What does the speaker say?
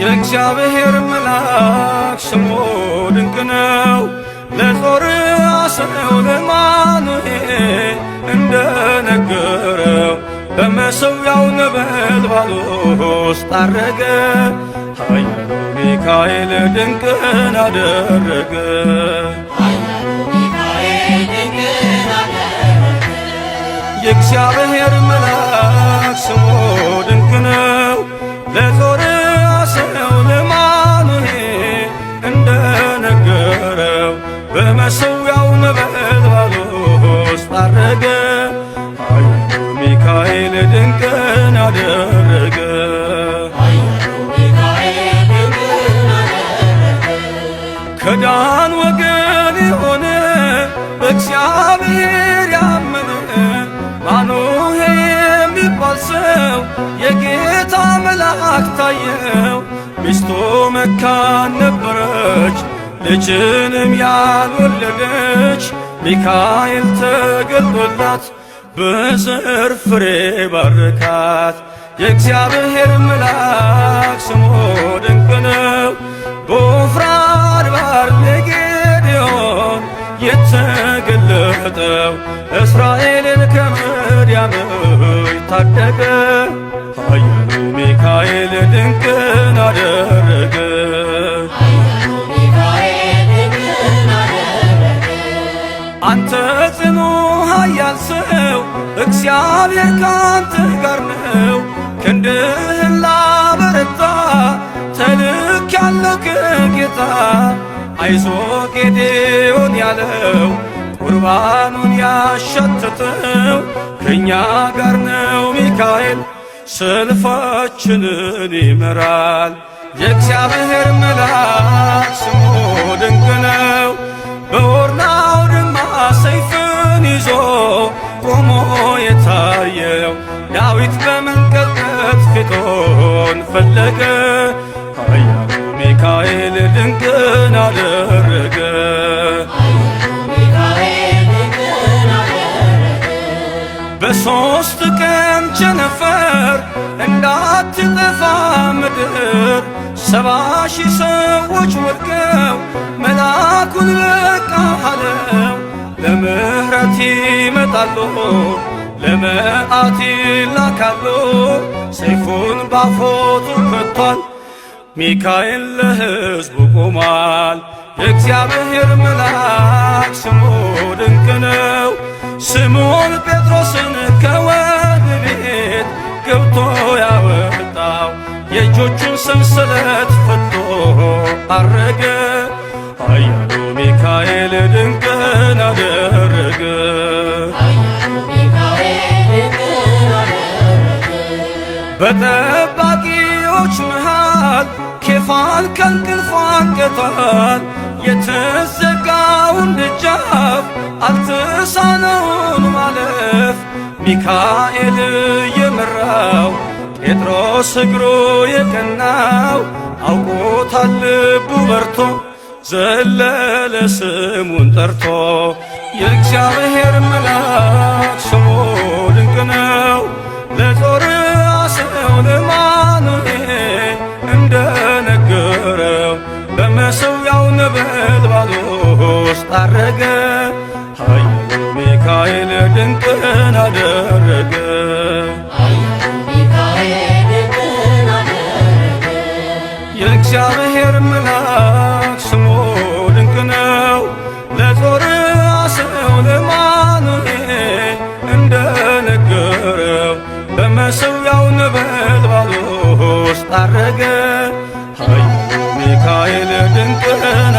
የእግዚአብሔር መልአክ ስሙ ድንቅ ነው። ለጦር አስረው ለማኑኤል እንደነገረው በመሠዊያው ነበልባል ውስጥ አረገ። ኃያሉ ሚካኤል ድንቅን አደረገ። የእግዚአብሔር መልአክ ስሙ ድንቅ ነው። ለጦር አስረው ለማኑኤል እንደነገረው በመሠዊያው ነበልባል ውስጥ አረገ። ኃያሉ ሚካኤል ድንቅን አደረገ። ከዳን ወገን የሆነ በእግዚአብሔር ያመነ ማኑሄ የሚባል ሰው የጌታ መልአክ ታየው። ሚስቱ መካን ነበረች፣ ልጅንም ያልወለደች። ሚካኤል ተገልጦላት በዘር ፍሬ ባረካት። የእግዚአብሔር መልአክ ስሙ ድንቅ ነው። በዖፍራ አድባር ለጌዴዎን የተገለጠው እስራኤልን ከምድያም ታደገ። ኃያሉ ሚካኤል ድንቅን አደረገ። አንተ ጽኑ ኃያል ሰው እግዚአብሔር ካንተ ጋር ነው። ክንድህን ላበረታ ተልኬአለሁ ከጌታ። አይዞ ጌዴዎን ያለው ቁርባኑን ያሸተተው ከእኛ ጋር ነው ሚካኤል ሰልፋችንን ይመራል። የእግዚአብሔር መልአክ ስሙ ድንቅ ነው። በኦርናው ድማ ሰይፍን ይዞ ቆሞ የታየው ዳዊት በመንቀጥቀጥ ፊቱን ፈለገ። ኃያሉ ሚካኤል ድንቅን አደረገ። በሦስት ቀን ቸነፈር እንዳትጠፋ ምድር 70,000 ሰዎች ወድቀው መልአኩን በቃ አለው። ለምሕረት ይመጣሉ፣ ለመዓት ይላካሉ። ሰይፉን ባፎቱ ከቷል፣ ሚካኤል ለሕዝቡ ቆሟል። የእግዚአብሔር መልአክ ስሙ ድንቅ ነው። ስምዖን ጴጥሮስን ከወህኒ ቤት ገብቶ ያወጣው የእጆቹን ሰንሰለት ፈቶ አረገ። ኃያሉ ሚካኤል ድንቅን አደረገ። በጠባቂዎች መሃል ኬፋን ከእንቅልፉ አንቅቷል። የተዘጋውን ደጃፍ አልተሳነውን ማለፍ ሚካኤል የመራው ጴጥሮስ እግሩ የቀናው አውቆታል ልቡ በርቶ ዘለለ ስሙን ጠርቶ። የእግዚአብሔር መልአክ ስሙ ድንቅ ነው። ለጦር አስረው ለማኑኤል እንደነገረው በመሠዊያው ነበልባል ውስጥ አረገ። ኃያሉ ሚካኤል ድንቅን አደረገ። የእግዚአብሔር መልአክ ስሙ ድንቅ ነው። ለጦር አስረው ለማኑኤል እንደነገረው በመሠዊያው ነበልባል ውስጥ አረገ። ኃያሉ ሚካኤል ድንቅን